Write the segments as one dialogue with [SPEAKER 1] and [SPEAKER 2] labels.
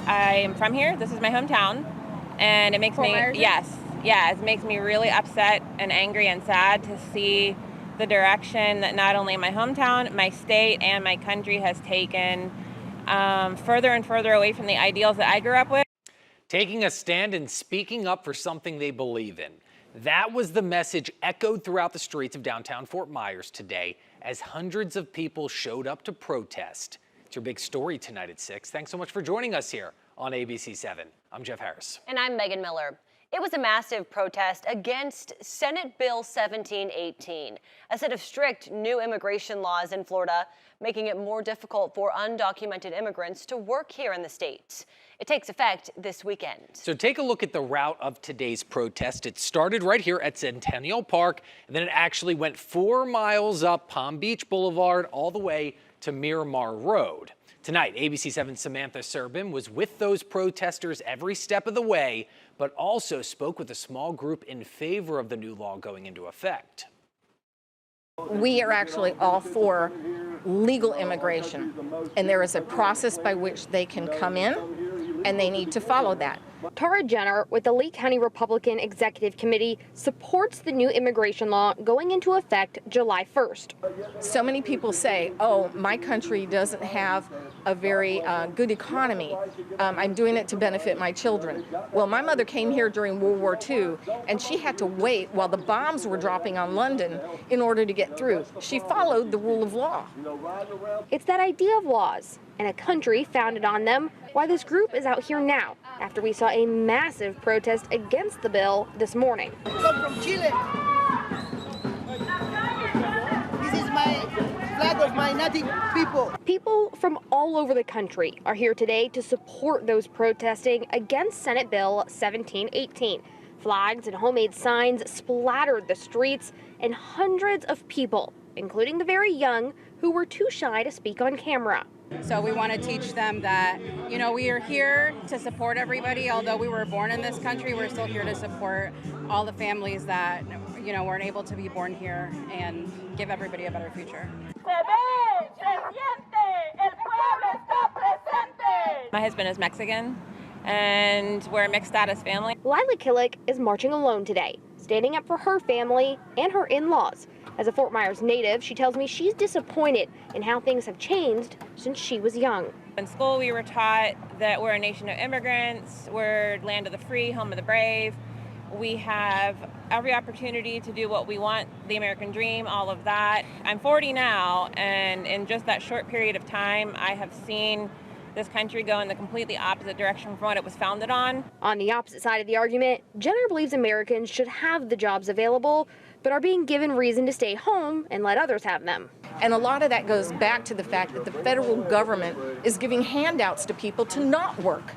[SPEAKER 1] I am from here. This is my hometown, and it makes
[SPEAKER 2] Fort
[SPEAKER 1] me,
[SPEAKER 2] Myers?
[SPEAKER 1] yes, it makes me really upset and angry and sad to see the direction that not only my hometown, my state, and my country has taken further and further away from the ideals that I grew up with.
[SPEAKER 3] Taking a stand and speaking up for something they believe in. That was the message echoed throughout the streets of downtown Fort Myers today as hundreds of people showed up to protest. It's your big story tonight at 6. Thanks so much for joining us here on ABC 7. I'm Jeff Harris.
[SPEAKER 4] And I'm Megan Miller. It was a massive protest against Senate Bill 1718, a set of strict new immigration laws in Florida, making it more difficult for undocumented immigrants to work here in the state. It takes effect this weekend.
[SPEAKER 3] So take a look at the route of today's protest. It started right here at Centennial Park, and then it actually went 4 miles up Palm Beach Boulevard all the way to Miramar Road. Tonight, ABC 7's Samantha Serbin was with those protesters every step of the way, but also spoke with a small group in favor of the new law going into effect.
[SPEAKER 5] We are actually all for legal immigration, and there is a process by which they can come in, and they need to follow that.
[SPEAKER 2] Tara Jenner with the Lee County Republican Executive Committee supports the new immigration law going into effect July 1st.
[SPEAKER 5] So many people say, oh, my country doesn't have a very good economy. I'm doing it to benefit my children. Well, my mother came here during World War II, and she had to wait while the bombs were dropping on London in order to get through. She followed the rule of law.
[SPEAKER 2] It's that idea of laws and a country founded on them why this group is out here now after we saw a massive protest against the bill this morning.
[SPEAKER 6] I come from Chile. This is my flag of my native people.
[SPEAKER 2] People from all over the country are here today to support those protesting against Senate Bill 1718. Flags and homemade signs splattered the streets, and hundreds of people, including the very young, who were too shy to speak on camera.
[SPEAKER 7] So we want to teach them that, we are here to support everybody. Although we were born in this country, we're still here to support all the families that, weren't able to be born here and give everybody a better future.
[SPEAKER 1] My husband is Mexican, and we're a mixed status family.
[SPEAKER 2] Lila Killick is marching alone today, standing up for her family and her in-laws. As a Fort Myers native, she tells me she's disappointed in how things have changed since she was young.
[SPEAKER 1] In school, we were taught that we're a nation of immigrants, we're land of the free, home of the brave. We have every opportunity to do what we want, the American dream, all of that. I'm 40 now, and in just that short period of time, I have seen this country go in the completely opposite direction from what it was founded on.
[SPEAKER 2] On the opposite side of the argument, Jenner believes Americans should have the jobs available, but are being given reason to stay home and let others have them.
[SPEAKER 5] And a lot of that goes back to the fact that the federal government is giving handouts to people to not work.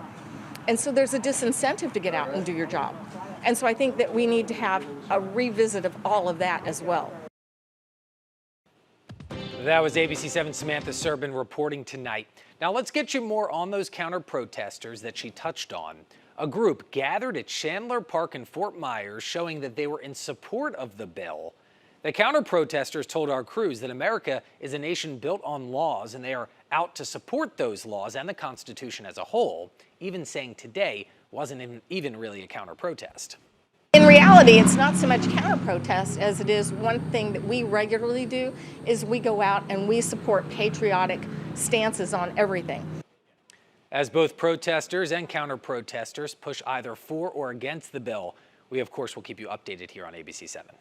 [SPEAKER 5] And so there's a disincentive to get out and do your job. And so I think that we need to have a revisit of all of that as well.
[SPEAKER 3] That was ABC 7's Samantha Serbin reporting tonight. Now let's get you more on those counter-protesters that she touched on. A group gathered at Chandler Park in Fort Myers showing that they were in support of the bill. The counter-protesters told our crews that America is a nation built on laws, and they are out to support those laws and the Constitution as a whole, even saying today wasn't even really a counter-protest.
[SPEAKER 5] In reality, it's not so much counter-protest as it is one thing that we regularly do is we go out and we support patriotic stances on everything.
[SPEAKER 3] As both protesters and counter-protesters push either for or against the bill, we of course will keep you updated here on ABC 7.